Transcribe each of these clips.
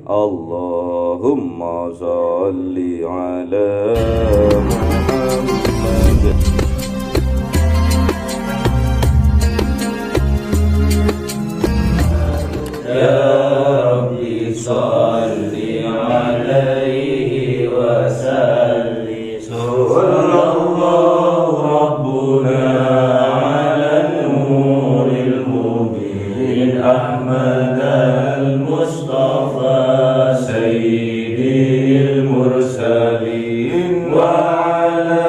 Allahumma sholli ala Muhammad. Ya Rabbi sholli alaihi wa sallim. Sallallahu Rabbuna ala nuril mubin Ahmad al-Mustafa sayyidil mursalin wa ala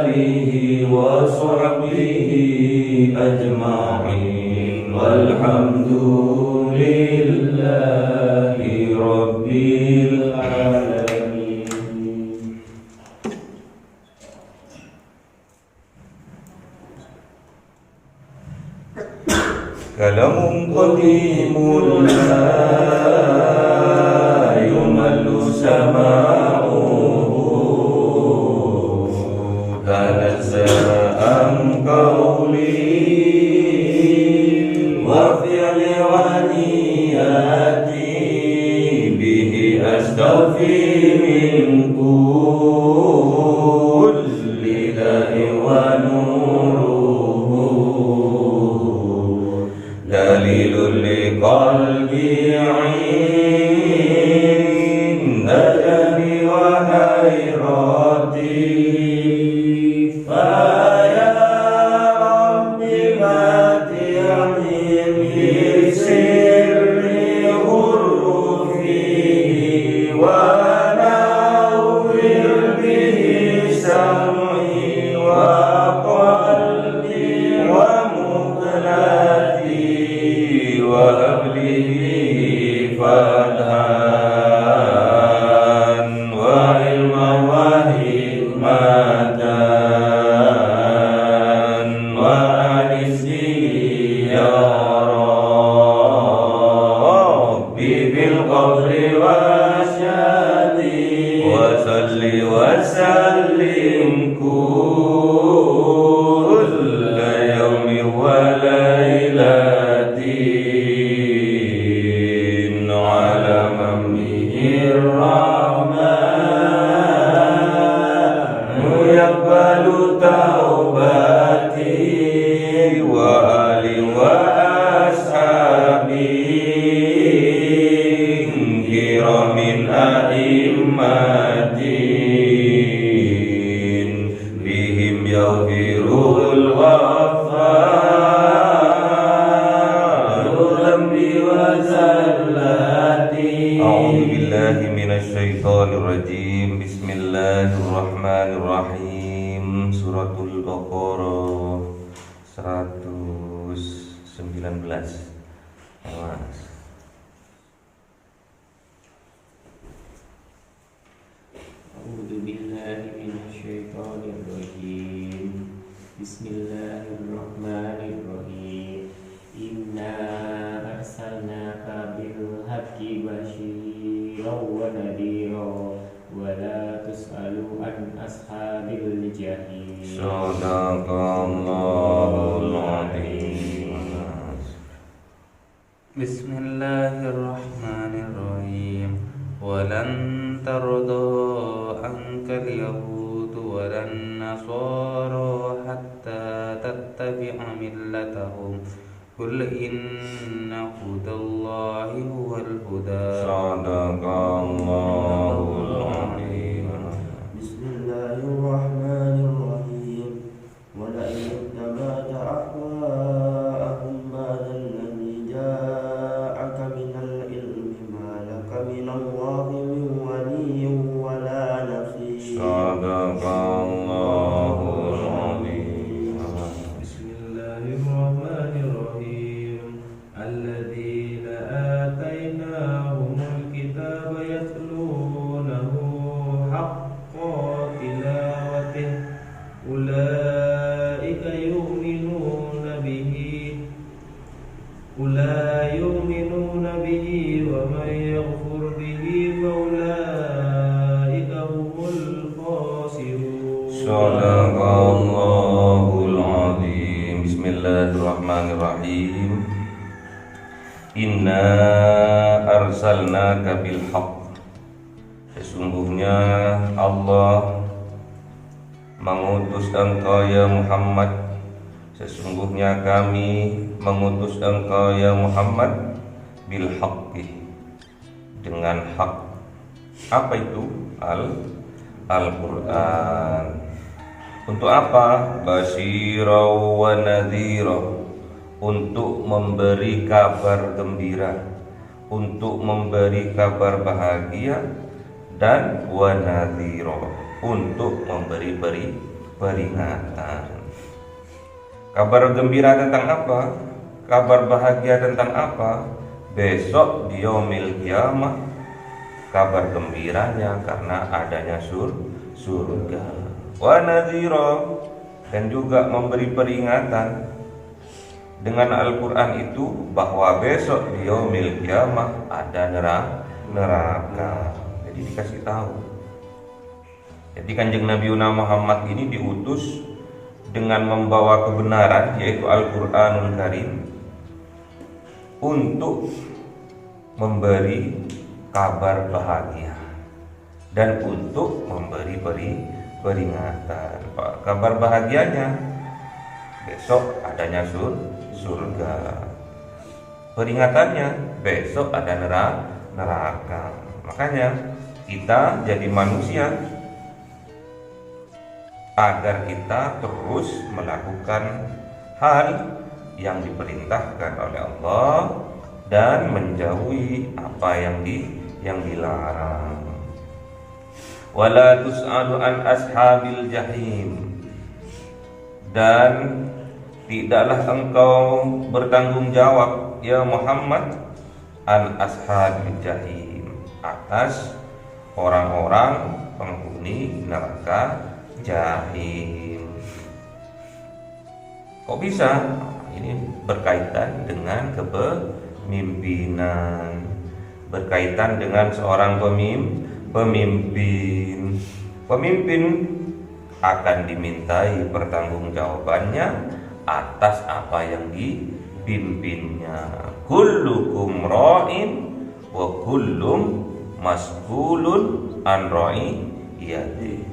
alihi wa sahbihi ajma'in walhamdulillahi rabbil alamin. Kalamun qadimun la yumallu sama'uhu tanazza'an qawli wa fi'li wa niyati bihi astaghfi min kulli da'in wa dalilul liqalbi inda jami wa hayrati fa ya Rabbi mati'in bi sirri hurufi wa nawwir bihi sam'i wa qalbi wa muqlati wa habli fadhan wa ilman wa hikmatan wa anisni ya Rabbi bil qabri wa syadi wa salli wa sallim kulla yawmi wa lailati yaqbalu taubati wa ali wa ashabi kiramin a'immatin bihim yaghfirul ghaffar dhanbi wa zallati. A'udzu billahi minasy syaithanir rajim. Bismillahirrahmanirrahim. Suratul Baqarah 119. Awas. A'udzu billahi minasy syaithanir rajim. Bismillahirrahmanirrahim. Inna arsalnaka bil haqqi basyiran wa nadhiran wa la tus'alu an ashabil jahim. Shadaqallahul adzim. Bismillahirrahmanirrahim. Walan tarda ankal yahud walan nasara hatta tattabi'a millatahum. Qul inna hudallahi huwal huda. Shadaqallahul adzim. Bismillahirrahmanirrahim. Wa la ittaba'ta ahwa'ahum ba'da alladhi ja'aka minal ilmi ma laka minallahi min waliyyin wa la nasir. Shadaqallahul adzim. Bismillahirrahmanirrahim. Alladzina atainahumul kitaba yatlunahu haqqa tilawatihi ulaika yu'minuna bihi wa man yaghfur bihi fa ulaika humul khasirun. Shadaqallahul adzim. Bismillahirrahmanirrahim. Inna arsalnaka bil haqq. Sesungguhnya Allah mengutus engkau ya Muhammad. Sesungguhnya kami mengutus engkau ya Muhammad bil haqqi, dengan hak. Apa itu? Al-Quran. Untuk apa? Basyira wa nadhira, untuk memberi kabar gembira, untuk memberi kabar bahagia, dan wa nadhira, untuk memberi peringatan. Kabar gembira tentang apa? Kabar bahagia tentang apa? Besok di yaumil kiamah. Kabar gembiranya karena adanya surga. Wa nadhira, dan juga memberi peringatan dengan Al-Quran itu bahwa besok di yaumil kiamah ada neraka. Jadi dikasih tahu. Jadi Kanjeng Nabi Muhammad ini diutus dengan membawa kebenaran, yaitu Al-Quranul Karim, untuk memberi kabar bahagia dan untuk memberi peringatan. Kabar bahagianya besok adanya surga. Peringatannya besok ada neraka. Makanya kita jadi manusia agar kita terus melakukan hal yang diperintahkan oleh Allah dan menjauhi apa yang dilarang. Wala tus'alu an ashabil jahim, dan tidaklah engkau bertanggung jawab ya Muhammad an ashabil jahim, atas orang-orang penghuni neraka jahim. Kok bisa? Ini berkaitan dengan kepemimpinan, berkaitan dengan seorang pemimpin. Pemimpin akan dimintai pertanggungjawabannya atas apa yang dipimpinnya. Kullukum ra'in wa kullum mas'ulun an ra'iyati.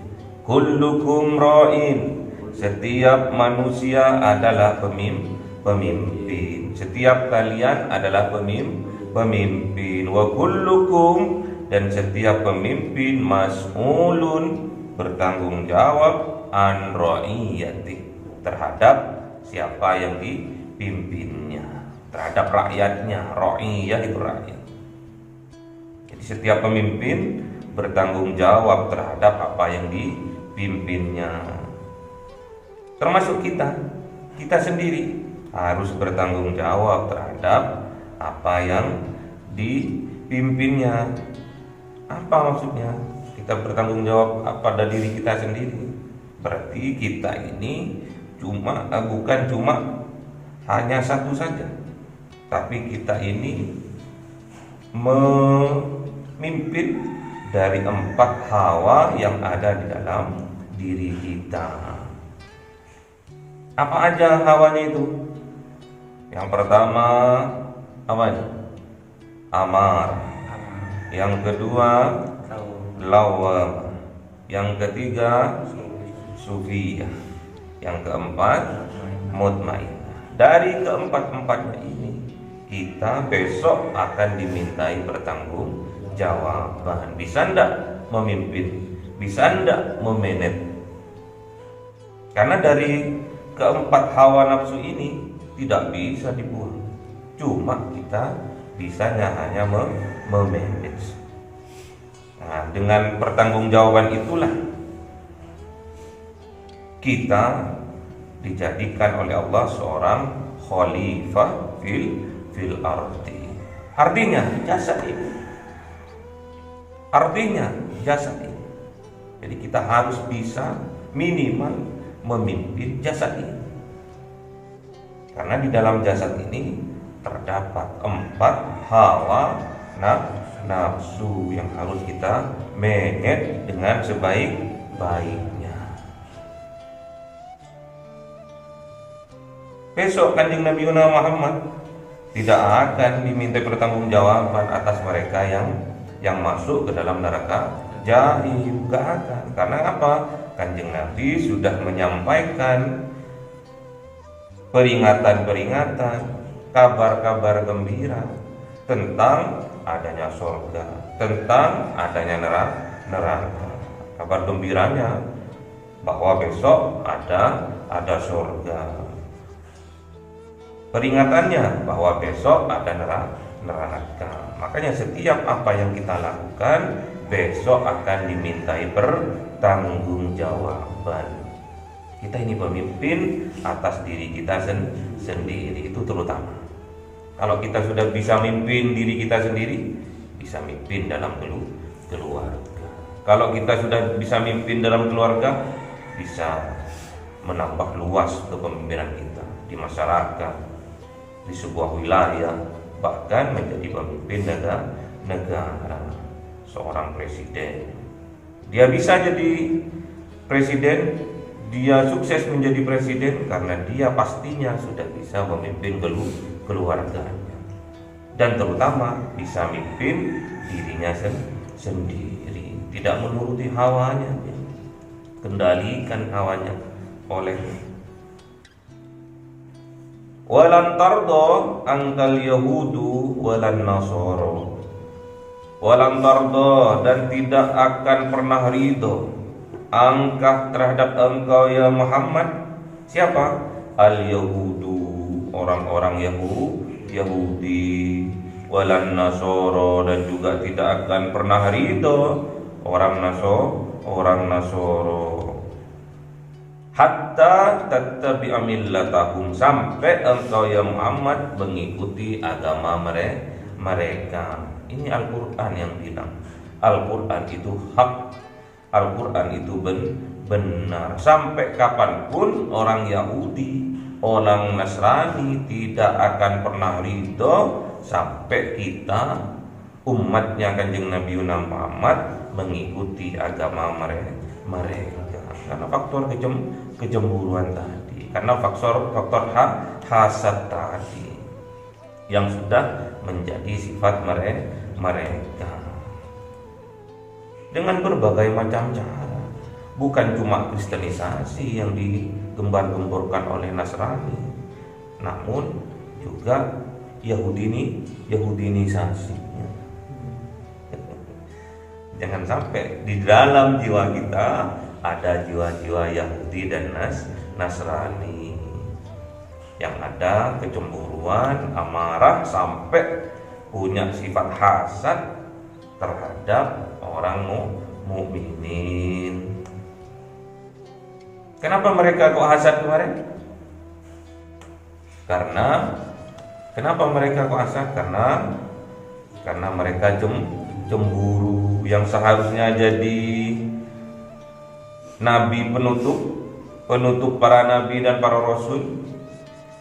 Kullukum ra'in, setiap manusia adalah pemimpin. Setiap kalian adalah pemimpin. Wa kullukum, dan setiap pemimpin mas'ulun, bertanggung jawab an ra'iyati, terhadap siapa yang dipimpinnya, terhadap rakyatnya. Ra'iyah itu rakyat. Jadi setiap pemimpin bertanggung jawab terhadap apa yang dipimpinnya. Termasuk kita sendiri harus bertanggung jawab terhadap apa yang dipimpinnya. Apa maksudnya? Kita bertanggung jawab pada diri kita sendiri. Berarti kita ini bukan cuma hanya satu saja, tapi kita ini memimpin dari 4 hawa yang ada di dalam diri kita. Apa aja hawanya itu? Yang pertama apa? Amar. Yang kedua lawam. Yang ketiga sufiyah. Yang keempat mutmainnah. Dari keempat-empatnya ini kita besok akan dimintai pertanggungjawaban. Bisa ndak memimpin? Bisa ndak memanage? Karena dari keempat hawa nafsu ini tidak bisa dibuang. Cuma kita bisanya hanya memanage. Nah, dengan pertanggungjawaban itulah kita dijadikan oleh Allah seorang khalifah fil ardi. Artinya jasad ini. Jadi kita harus bisa minimal memimpin jasad ini. Karena di dalam jasad ini terdapat 4 hawa nafsu yang harus kita manage dengan sebaik-baiknya. Besok Kanjeng Nabi Muhammad tidak akan diminta pertanggungjawaban atas mereka yang masuk ke dalam neraka jahim, gak akan. Karena apa? Kanjeng Nabi sudah menyampaikan peringatan-peringatan, kabar-kabar gembira tentang adanya surga, tentang adanya neraka. Kabar gembiranya bahwa besok ada surga. Peringatannya bahwa besok ada neraka. Makanya setiap apa yang kita lakukan besok akan dimintai pertanggungjawaban. Kita ini pemimpin atas diri kita sendiri, itu terutama. Kalau kita sudah bisa mimpin diri kita sendiri, bisa mimpin dalam keluarga. Kalau kita sudah bisa mimpin dalam keluarga, bisa menambah luas kepemimpinan kita di masyarakat, di sebuah wilayah, bahkan menjadi pemimpin negara. Seorang presiden, dia bisa jadi presiden, dia sukses menjadi presiden karena dia pastinya sudah bisa memimpin keluarganya, dan terutama bisa memimpin dirinya sendiri, tidak menuruti hawanya, kendalikan hawanya oleh walan tardo angkal yahudu walan nasoro. Walam tardo, dan tidak akan pernah ridho angkah terhadap engkau ya Muhammad. Siapa? Al-Yahudu, orang-orang Yahudi, walan Nasoro, dan juga tidak akan pernah ridho orang Nasoro. Hatta tattabi'a millatahum, sampai engkau ya Muhammad mengikuti agama mereka. Ini Al-Quran yang bilang. Al-Quran itu hak, Al-Quran itu benar. Sampai kapanpun orang Yahudi, orang Nasrani tidak akan pernah ridho sampai kita umatnya Kanjeng Nabi Muhammad mengikuti agama mereka. Karena faktor kecemburuan tadi, karena faktor hasad tadi yang sudah menjadi sifat mereka dengan berbagai macam cara. Bukan cuma kristenisasi yang digembar-gemborkan oleh Nasrani, namun juga Yahudinisasi. Jangan sampai di dalam jiwa kita ada jiwa-jiwa Yahudi dan Nasrani yang ada kecemburuan, amarah, sampai punya sifat hasad terhadap orang mukminin. Kenapa mereka kok hasad kemarin? Kenapa mereka kok hasad? Karena mereka cemburu. Yang seharusnya jadi nabi penutup para nabi dan para rasul,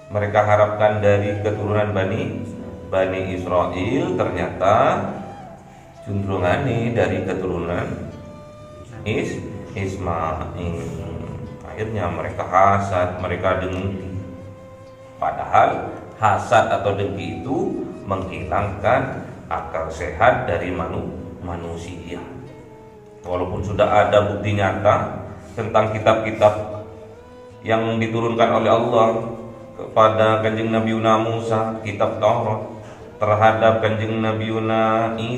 mereka harapkan dari keturunan Bani Israel, ternyata cenderungannya dari keturunan Ismail. Akhirnya mereka hasad, mereka dengki. Padahal hasad atau dengki itu menghilangkan akal sehat dari manusia. Walaupun sudah ada bukti nyata tentang kitab-kitab yang diturunkan oleh Allah kepada Kanjeng Nabi Musa, kitab Taurat, terhadap Kanjeng Nabi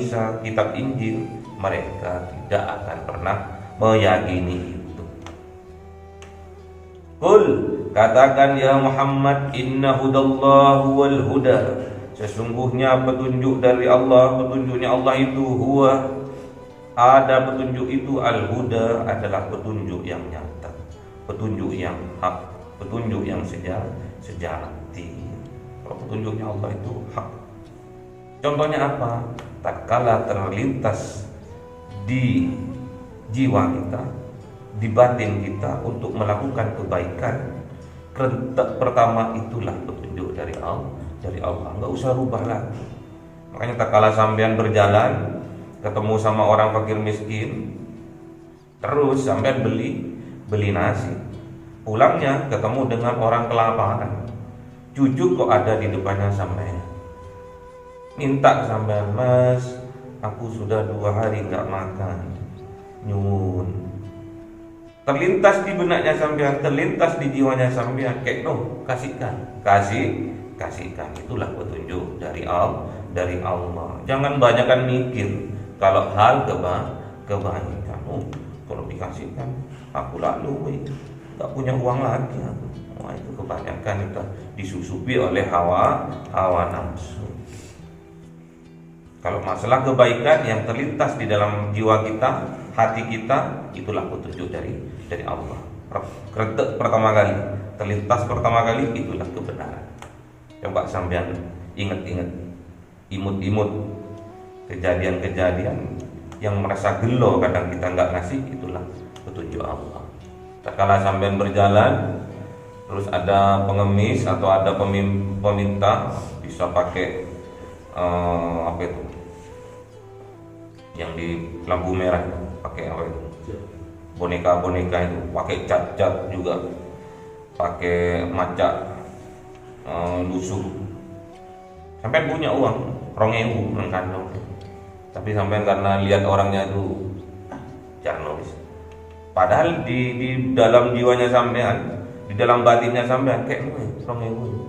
Isa, kitab Injil, mereka tidak akan pernah meyakini itu. Qul, katakan ya Muhammad, inna hudallahu wal huda, sesungguhnya petunjuk dari Allah, petunjuknya Allah itu huwa, ada petunjuk itu, al-huda adalah petunjuk yang nyata, petunjuk yang hak, petunjuk yang sejati. Kalau petunjuknya Allah itu hak. Contohnya apa? Tatkala terlintas di jiwa kita, di batin kita untuk melakukan kebaikan, kerentak pertama itulah petunjuk dari Allah. Nggak usah rubah lagi. Makanya tatkala sampean berjalan ketemu sama orang fakir miskin, terus sampean beli nasi, pulangnya ketemu dengan orang kelaparan, cucu kok ada di depannya sampean, minta sampean, Mas, aku sudah 2 hari nggak makan, nyuwun. Terlintas di benaknya sampean, terlintas di jiwanya sampean, kayak no, kasihkan. Itulah petunjuk dari Allah. Jangan banyakkan mikir kalau hal kebaikan. Kalau dikasihkan, aku lalu nggak punya uang lagi aku. Wah, itu kebanyakan itu disusupi oleh hawa nafsu. Kalau masalah kebaikan yang terlintas di dalam jiwa kita, hati kita, itulah petunjuk dari Allah. Kerentek pertama kali, terlintas pertama kali, itulah kebenaran. Coba sampean ingat-ingat, imut-imut kejadian-kejadian yang merasa gelo kadang kita nggak ngasih, itulah petunjuk Allah. Tatkala sampean berjalan, terus ada pengemis atau ada peminta, bisa pakai apa itu yang di lampu merah, pakai apa itu, boneka itu, pakai cat juga, pakai macak lusuh. Sampai punya uang 2.000 nang kantong, tapi sampai karena lihat orangnya itu jarnois, padahal di dalam jiwanya sampean, di dalam batinnya sampean kayak 2.000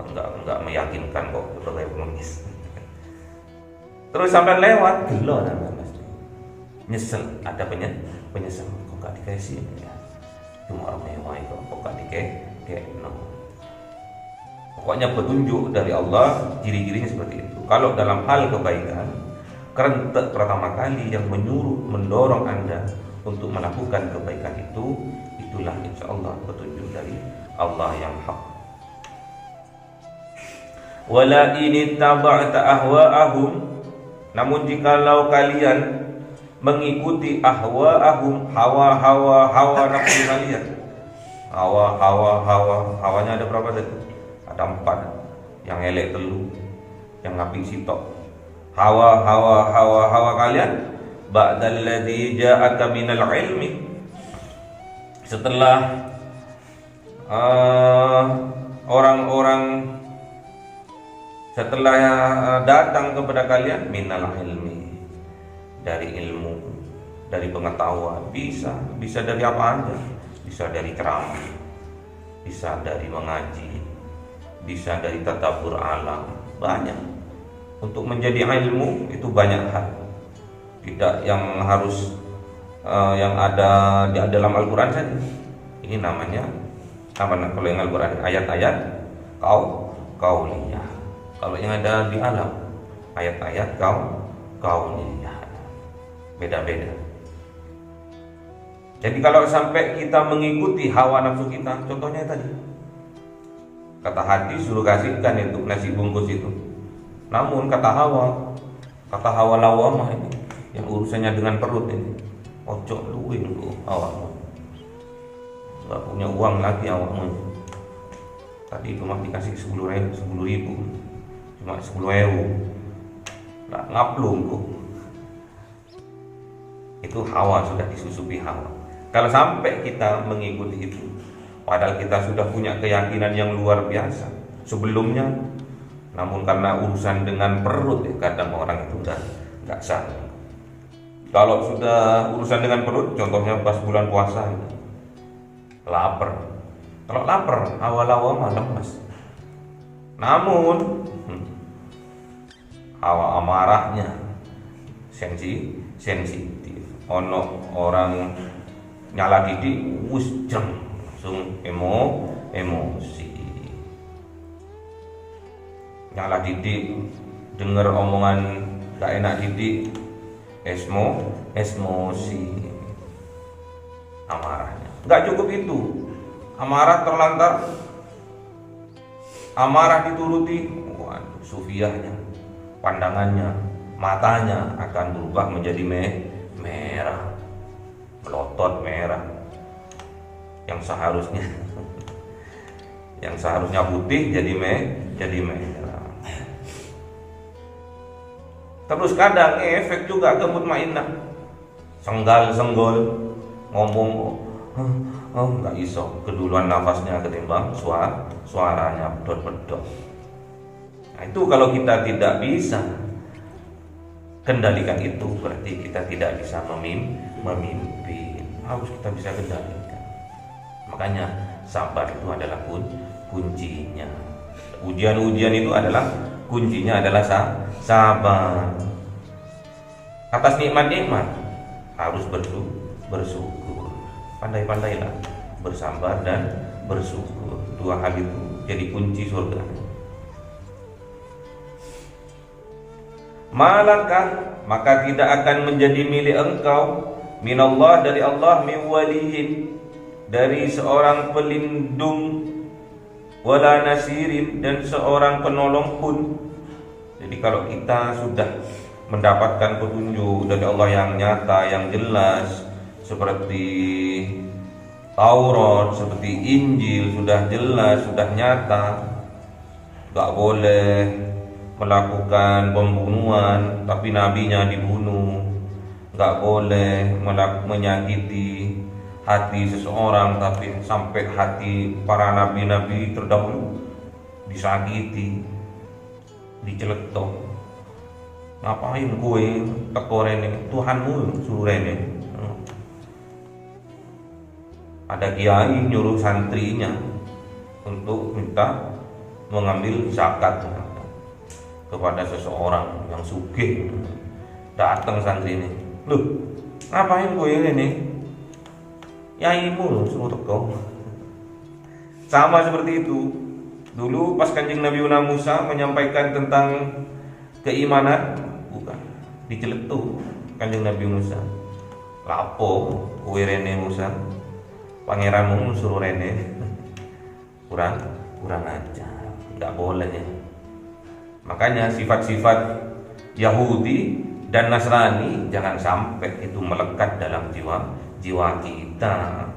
enggak meyakinkan kok sebagai pengemis. Terus sampai lewat, gelo namanya, nyesel, ada penyesal, kok gak dikasih ya, cuma orang mewah itu, kok gak dikasih no. Pokoknya petunjuk dari Allah, ciri-cirinya seperti itu. Kalau dalam hal kebaikan, kerentek pertama kali yang menyuruh, mendorong Anda untuk melakukan kebaikan itu, itulah insya Allah petunjuk dari Allah yang hak. Wala ini taba'ta ahwa'ahum, namun jikalau kalian mengikuti ahwa'ahum, hawa nafsu kalian, hawanya ada berapa tadi? Ada 4, yang elek telu, yang apik sitok. Hawa kalian ba'dal ladzi ja'aka minal ilmi, setelah setelah datang kepada kalian minal ilmi, dari ilmu, dari pengetahuan, bisa dari apa aja, bisa dari ceramah, bisa dari mengaji, bisa dari tadabbur alam, banyak. Untuk menjadi ilmu itu banyak hal, tidak yang harus yang ada di dalam Al-Quran saja. Ini namanya apa? Kalau yang Al-Quran ayat-ayat kauliyah. Kalau yang ada di alam ayat-ayat kauliyah, beda-beda. Jadi kalau sampai kita mengikuti hawa nafsu kita, contohnya tadi, kata hati suruh kasihkan itu nasi bungkus itu. Namun kata hawa lawamah ini, yang urusannya dengan perut ini, ojo luwih lu awakmu, nggak punya uang lagi awakmu. Tadi cuma dikasih 10.000, cuma 10.000, nggak ngaplung kok. Itu hawa, sudah disusupi hawa. Kalau sampai kita mengikuti itu, padahal kita sudah punya keyakinan yang luar biasa sebelumnya, namun karena urusan dengan perut ya, kadang orang itu udah nggak sanggup. Kalau sudah urusan dengan perut, contohnya pas bulan puasa itu, lapar. Kalau lapar, awal-awal lemas. Namun hawa amarahnya sensitif. Ono orang nyala didik, langsung emosi. Nyala didik, dengar omongan gak enak didik, emosi, amarahnya. Gak cukup itu, amarah terlantar, amarah dituruti, waduh, sufiyahnya, pandangannya, matanya akan berubah menjadi merah, melotot merah, yang seharusnya putih jadi merah. Terus kadang efek juga ke mutmainnah, senggol ngomong nggak iso, keduluan nafasnya ketimbang suaranya bedot. Nah, itu kalau kita tidak bisa kendalikan itu, berarti kita tidak bisa memimpin. Harus kita bisa kendalikan. Makanya sabar itu adalah kuncinya. Ujian-ujian itu adalah kuncinya adalah sabar. Atas nikmat-nikmat harus bersyukur. Pandai-pandailah bersabar dan bersyukur. Dua hal itu jadi kunci surga. Malakah, maka tidak akan menjadi milik engkau minallah, dari Allah, miwaliyin, dari seorang pelindung, wala nasirin, dan seorang penolong pun. Jadi kalau kita sudah mendapatkan petunjuk dari Allah yang nyata, yang jelas, seperti Taurat, seperti Injil, sudah jelas, sudah nyata, gak boleh melakukan pembunuhan tapi nabinya dibunuh, gak boleh menyakiti hati seseorang tapi sampai hati para nabi-nabi terdahulu disakiti, diceletuk. Ngapain kowe teko rene? Tuhanmu suruh rene. Ada kiai nyuruh santrinya untuk minta mengambil zakat kepada seseorang yang sugih. Datang santri ini, loh, ngapain kowe rene? Yaimu suruh teko. Sama seperti itu. Dulu pas Kanjeng Nabi Musa menyampaikan tentang keimanan, bukan diceletuk Kanjeng Nabi Musa. Lapo kowe rene Musa? Pangeranmu suruh rene. Kurang ajar. Enggak boleh ya. Makanya sifat-sifat Yahudi dan Nasrani jangan sampai itu melekat dalam jiwa kita.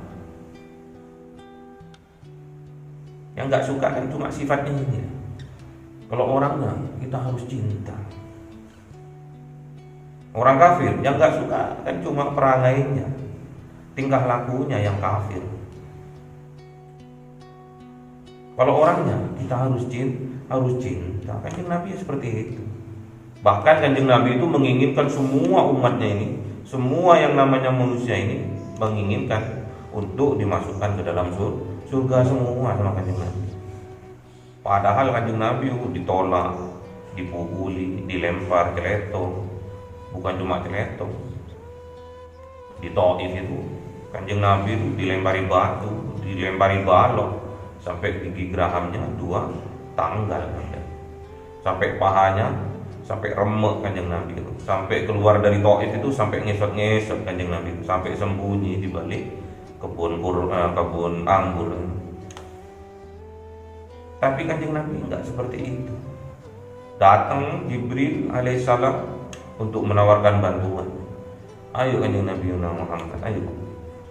Yang nggak suka kan cuma sifatnya ini. Kalau orangnya kita harus cinta. Orang kafir yang nggak suka kan cuma perangainya, tingkah lakunya yang kafir. Kalau orangnya kita harus cinta. Kanjeng Nabi seperti itu. Bahkan Kanjeng Nabi itu menginginkan semua umatnya ini, semua yang namanya manusia ini menginginkan untuk dimasukkan ke dalam surga semua sama Kanjeng Nabi. Padahal Kanjeng Nabi ditolak, dipukuli, dilempar celetok. Bukan cuma celetok. Di Taif itu Kanjeng Nabi itu dilempari batu, dilempari balok sampai gigi gerahamnya 2 tanggal, sampai pahanya, sampai remek Kanjeng Nabi itu, sampai keluar dari Taif itu sampai ngesot-ngesot Kanjeng Nabi itu, sampai sembunyi di balik kebun anggur. Tapi Kanjeng Nabi enggak seperti itu. Datang Jibril alaihissalam untuk menawarkan bantuan. Ayo Kanjeng Nabi Muhammad, ayo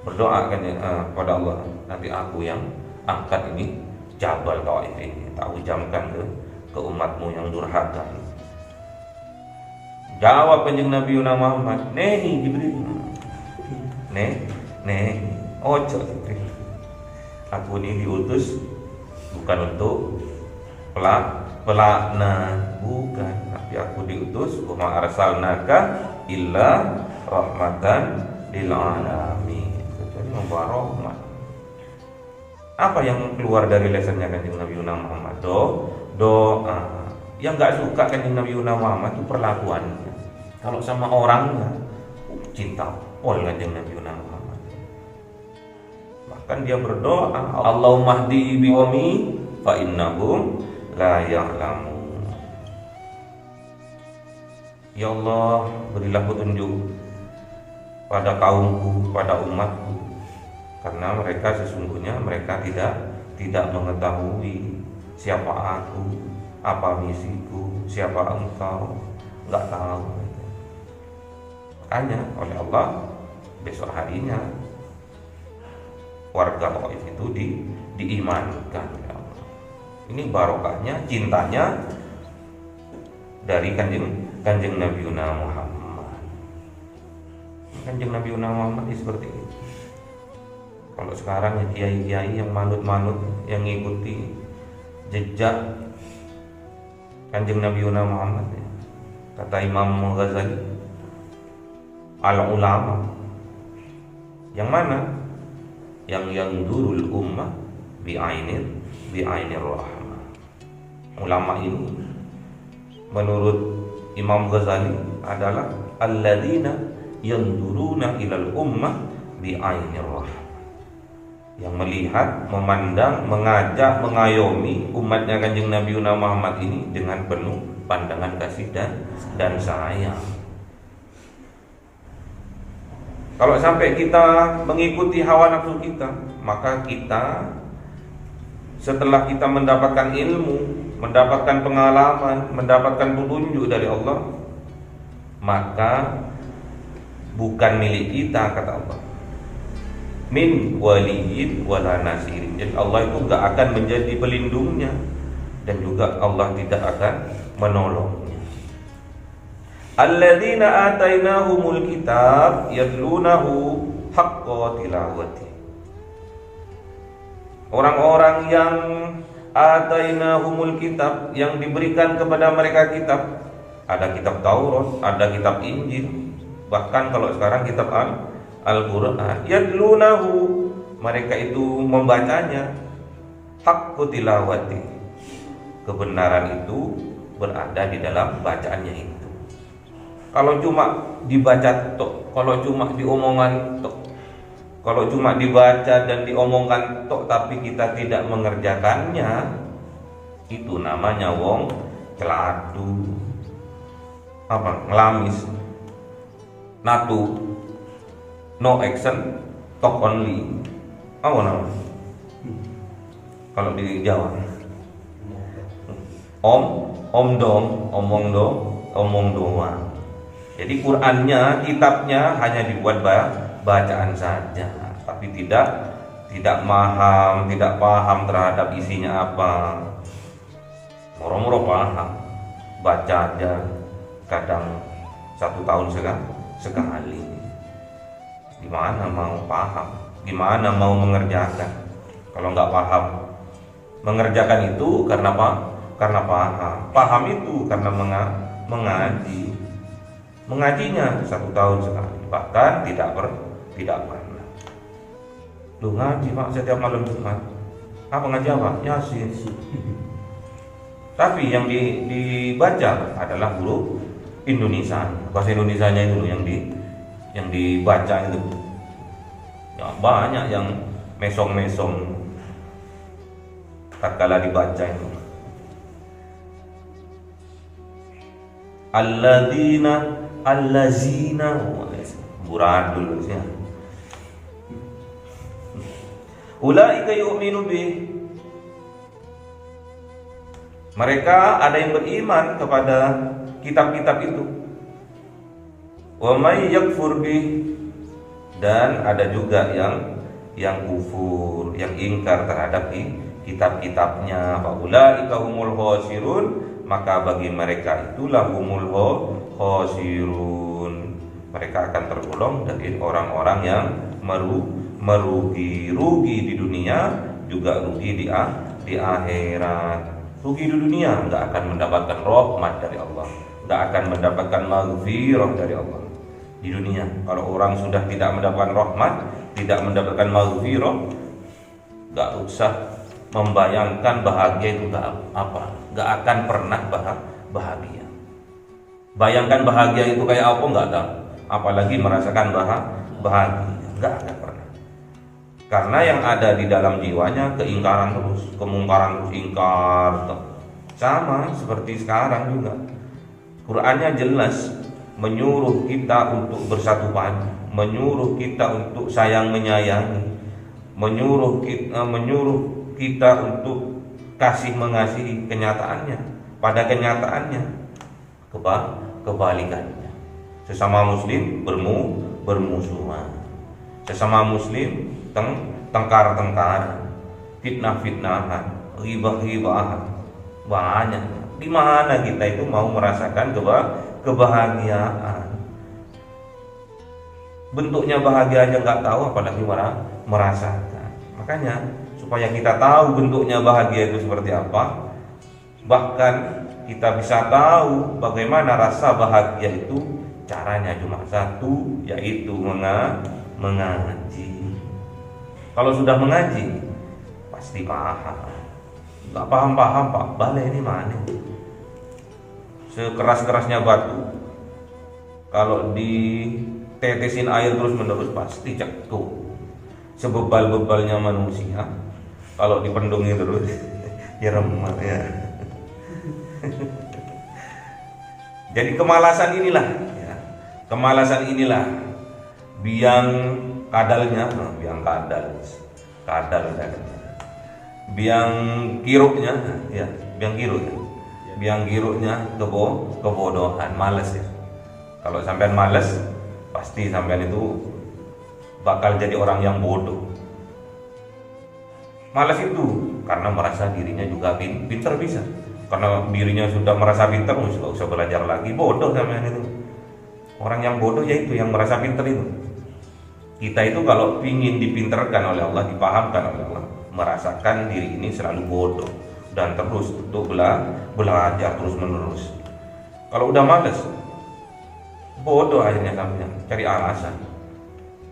berdoa kepada Allah, nanti aku yang angkat ini Jabal Taif ini, tak ujamkan ke umatmu yang durhaka. Jawab Kanjeng Nabi Muhammad, "Nehi Jibril. Ojo Jibril. Aku ini diutus bukan untuk pelaknat, bukan, tapi aku diutus wa ma arsalnaka illa rahmatan lil alamin." Jadi membawa rahmat. Apa yang keluar dari lesannya Kanjeng Nabi Muhammad? Doa. Yang nggak suka Kanjeng Nabi Muhammad itu perlakuannya. Kalau sama orangnya cinta pol Kanjeng Nabi Muhammad. Bahkan dia berdoa, Allahumma hdi biqaumi fa innahum la ya'lamun. Ya Allah, berilah petunjuk pada kaumku, pada umatku, karena mereka sesungguhnya mereka tidak mengetahui siapa aku, apa misiku, siapa engkau, nggak tahu. Makanya oleh Allah besok harinya warga Taif itu diimankan oleh Allah. Ini barokahnya, cintanya dari kanjeng Nabi Muhammad. Kanjeng Nabi Muhammad seperti itu. Kalau sekarang ya kiai-kiai yang manut-manut, yang ngikuti jejak Kanjeng Nabi Muhammad ya. Kata Imam Ghazali, al-ulama yang mana? Yang yandurul ummah bi'ainir rahmah. Ulama ini menurut Imam Ghazali adalah alladzina yanduruna ilal ummah bi'ainir rahmah, yang melihat, memandang, mengajak, mengayomi umatnya Kanjeng Nabi Muhammad ini dengan penuh pandangan kasih dan sayang. Kalau sampai kita mengikuti hawa nafsu kita, maka kita setelah kita mendapatkan ilmu, mendapatkan pengalaman, mendapatkan petunjuk dari Allah, maka bukan milik kita, kata Allah. Min waliyin wala nasirin. Jadi Allah itu gak akan menjadi pelindungnya, dan juga Allah tidak akan menolongnya. Alladzina atainahumul kitab yatlunahu haqqa tilawati. Orang-orang yang atainahumul kitab, yang diberikan kepada mereka kitab, ada kitab Taurat, ada kitab Injil, bahkan kalau sekarang kitab Al-Quran, yatlunahu, mereka itu membacanya, haqqu tilawati, kebenaran itu berada di dalam bacaannya itu. Kalau cuma dibaca tok, kalau cuma diomongan tok, kalau cuma dibaca dan diomongkan tok tapi kita tidak mengerjakannya, itu namanya wong celadu, ngelamis, natu, no action, talk only. Apa namanya? Kalau di Jawa, om dong, omong doang. Jadi Qur'annya, kitabnya hanya dibuat bacaan saja, tapi tidak paham terhadap isinya apa. Moro-moro paham, baca aja kadang 1 tahun sekali. Gimana mau paham? Gimana mau mengerjakan? Kalau nggak paham, mengerjakan itu karena apa? Karena paham. Paham itu karena mengaji. Mengajinya 1 tahun sekali, bahkan tidak pernah. Lu ngaji Pak setiap malam Jumat. Apa ngaji apa? Yasin. Tapi yang dibaca adalah huruf Indonesia. Bahasa Indonesianya itu yang dibaca itu. Ya, banyak yang mesong-mesong tatkala dibaca itu. Allazina buradul ya. Ulaika yu'minu bih. Mereka ada yang beriman kepada kitab-kitab itu. Wa may yakfur bih, dan ada juga yang kufur, yang ingkar terhadap kitab-kitabnya. Fa ulaika humul khasirun, maka bagi mereka itulah humul khasirun, mereka akan tergolong dari orang-orang yang merugi di dunia, juga rugi di akhirat. Rugi di dunia, nggak akan mendapatkan rahmat dari Allah, nggak akan mendapatkan maghfirah dari Allah. Di dunia, kalau orang sudah tidak mendapatkan rahmat, tidak mendapatkan maghfirah, nggak usah membayangkan bahagia itu nggak akan pernah bahagia. Bayangkan bahagia itu kayak apa, nggak tahu. Apalagi merasakan bahagia, nggak akan pernah. Karena yang ada di dalam jiwanya keingkaran terus, kemungkaran terus, ingkar terus. Sama seperti sekarang juga. Qur'annya jelas menyuruh kita untuk bersatu padu, menyuruh kita untuk sayang menyayangi, menyuruh kita untuk kasih mengasihi. Kenyataannya, pada kenyataannya kebalikannya. Sesama muslim bermusuhan, sesama muslim tengkar-tengkaran, fitnah-fitnahan, ghibah-ghibahan, banyak. Di mana kita itu mau merasakan kebahagiaan? Bentuknya bahagia aja nggak tahu, apalagi merasakan. Makanya supaya kita tahu bentuknya bahagia itu seperti apa, bahkan kita bisa tahu bagaimana rasa bahagia itu, caranya cuma satu, yaitu mengaji. Kalau sudah mengaji pasti paham. Nggak paham Pak, balik ini mana? Sekeras-kerasnya batu, kalau ditetesin air terus menerus pasti cekuk. Sebebal-bebalnya manusia, kalau dipendungi terus ya remah ya. Jadi kemalasan inilah ya, kemalasan inilah biang kadalnya, biang kadal biang kiruknya ya, biang kiruknya kebodohan, malas ya. Kalau sampean malas, pasti sampean itu bakal jadi orang yang bodoh. Malas itu karena merasa dirinya juga pintar bisa. Karena dirinya sudah merasa pintar, nggak usah belajar lagi. Bodoh sampean itu. Orang yang bodoh yaitu yang merasa pintar itu. Kita itu kalau ingin dipinterkan oleh Allah, dipahamkan oleh Allah, merasakan diri ini selalu bodoh dan terus untuk belajar terus menerus. Kalau udah malas, bodoh akhirnya sampean, cari alasan.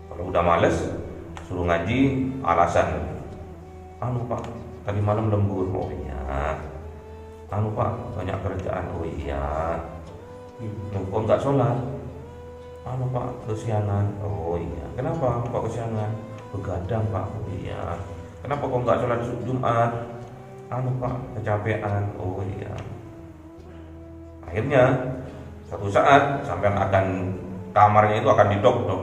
Kalau udah males, suruh ngaji, alasan. Anu Pak, tadi malam lembur. Oh iya. Anu Pak, banyak kerjaan. Oh iya. Kok nggak sholat? Anu Pak, kesiangan. Oh iya. Kenapa Pak kesiangan? Begadang Pak. Oh iya. Kenapa kok nggak sholat Jumat? Anu Pak, kecapean. Oh iya. Akhirnya satu saat sampai akan kamarnya itu akan didok-dok.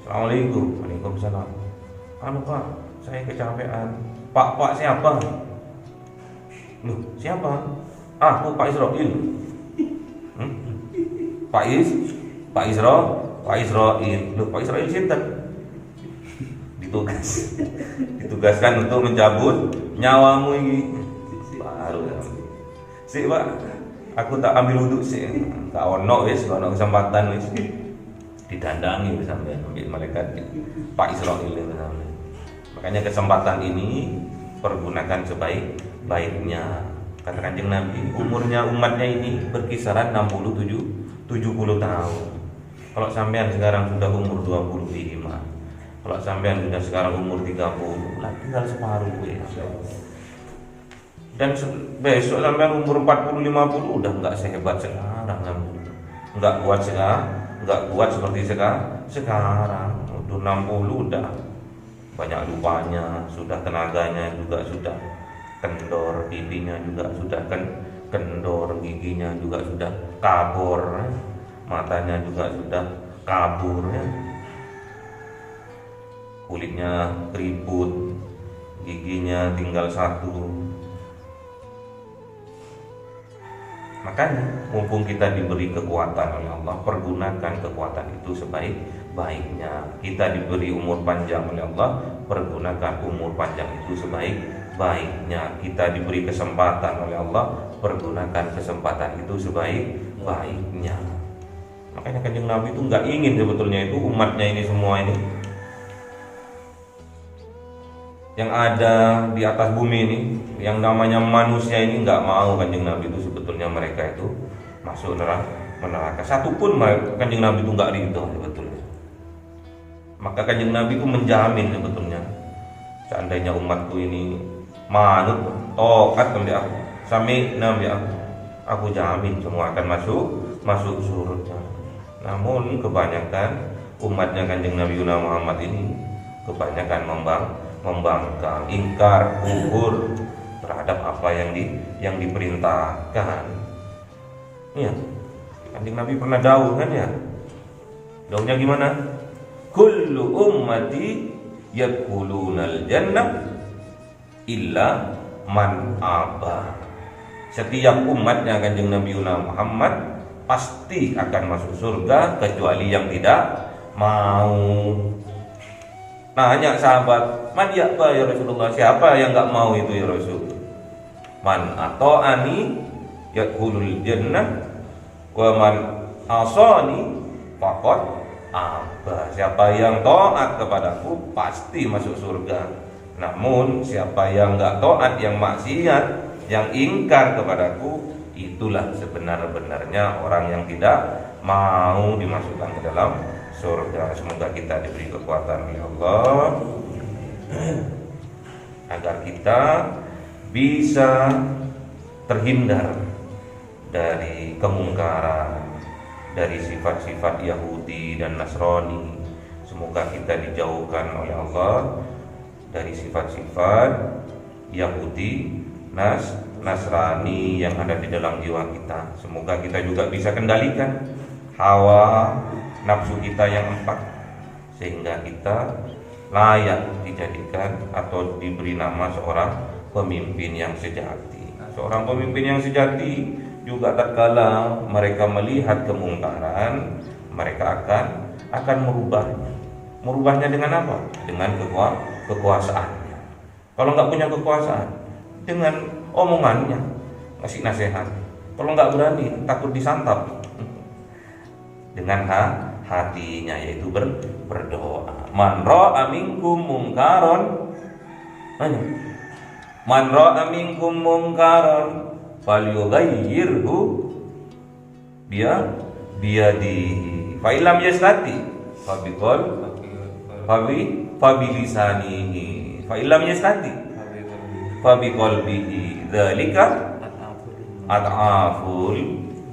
Assalamualaikum. Waalaikumsalam. Anu Pak, saya kecapean. Pak siapa? Loh, siapa? Aku Pak Israil. Pak Israil. Loh, Pak Israil sinten? Ditugaskan untuk mencabut nyawamu ini. Baru sih Pak, aku tak ambil wudhu sih. Tak ono wis, ono kesempatan wis. Didandangi sampai ambil malaikat Pak Israil itu sampai. Makanya kesempatan ini pergunakan sebaik-baiknya. Kata Kanjeng Nabi, umurnya umatnya ini berkisaran 67-70 tahun. Kalau sampean sekarang sudah umur 25, kalau sampean sudah sekarang umur 30, lah tinggal separuh ya. Dan besok sampean umur 40-50 udah nggak sehebat sekarang, nggak kuat seperti sekarang. Udah 60 udah banyak lupanya, sudah tenaganya juga sudah kendor, pipinya juga sudah kendor, giginya juga sudah kabur, matanya juga sudah kabur ya. Kulitnya keriput, giginya tinggal satu. Makanya mumpung kita diberi kekuatan oleh Allah, pergunakan kekuatan itu sebaik-baiknya. Kita diberi umur panjang oleh Allah, pergunakan umur panjang itu sebaik-baiknya. Kita diberi kesempatan oleh Allah, pergunakan kesempatan itu sebaik-baiknya. Makanya Kanjeng Nabi itu nggak ingin sebetulnya itu umatnya ini semua ini yang ada di atas bumi ini, yang namanya manusia ini, nggak mau Kanjeng Nabi itu sebetulnya mereka itu masuk neraka. Satupun Kanjeng Nabi itu nggak ridho sebetulnya. Maka Kanjeng Nabi itu menjamin sebetulnya, seandainya umatku ini manut, taat kepada aku, sami nabi aku jamin semua akan masuk surga. Namun kebanyakan umatnya Kanjeng Nabi Muhammad ini kebanyakan membangkang, ingkar, kufur terhadap apa yang diperintahkan. Iya, Kanjeng Nabi pernah dawuh kan ya? Dawuhnya gimana? Kullu ummati yadkhulunal jannah illa man aba. Setiap umatnya Kanjeng Nabi Muhammad pasti akan masuk surga kecuali yang tidak mau. Nanya sahabat, man ya'ba ya Rasulullah, siapa yang enggak mau itu ya Rasul? Man ata'ani yadkhulul jannah wa man asani faqad aba. Siapa yang taat kepadaku pasti masuk surga. Namun siapa yang enggak taat, yang maksiat, yang ingkar kepadaku, itulah sebenar-benarnya orang yang tidak mau dimasukkan ke dalam surga. Semoga kita diberi kekuatan oleh Allah agar kita bisa terhindar dari kemungkaran, dari sifat-sifat Yahudi dan Nasrani. Semoga kita dijauhkan oleh Allah dari sifat-sifat Yahudi, Nasrani yang ada di dalam jiwa kita. Semoga kita juga bisa kendalikan hawa nafsu kita yang 4, sehingga kita layak dijadikan atau diberi nama seorang pemimpin yang sejati. Seorang pemimpin yang sejati juga tatkala mereka melihat kemungkaran, mereka akan merubahnya. Merubahnya dengan apa? Dengan kekuasaannya. Kalau nggak punya kekuasaan, dengan omongannya, ngasih nasihat. Kalau nggak berani, takut disantap. Dengan hatinya, yaitu berdoa. Man ra'a minkum mungkaron, man ra'a minkum mungkaron falyughayyirhu biyadihi fa illam yastati fabilisanihi fa illam yastati fabiqalbihi dzalika ad'aful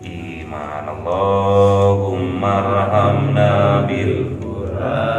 iman. Allahumma arhamna bil Qur'an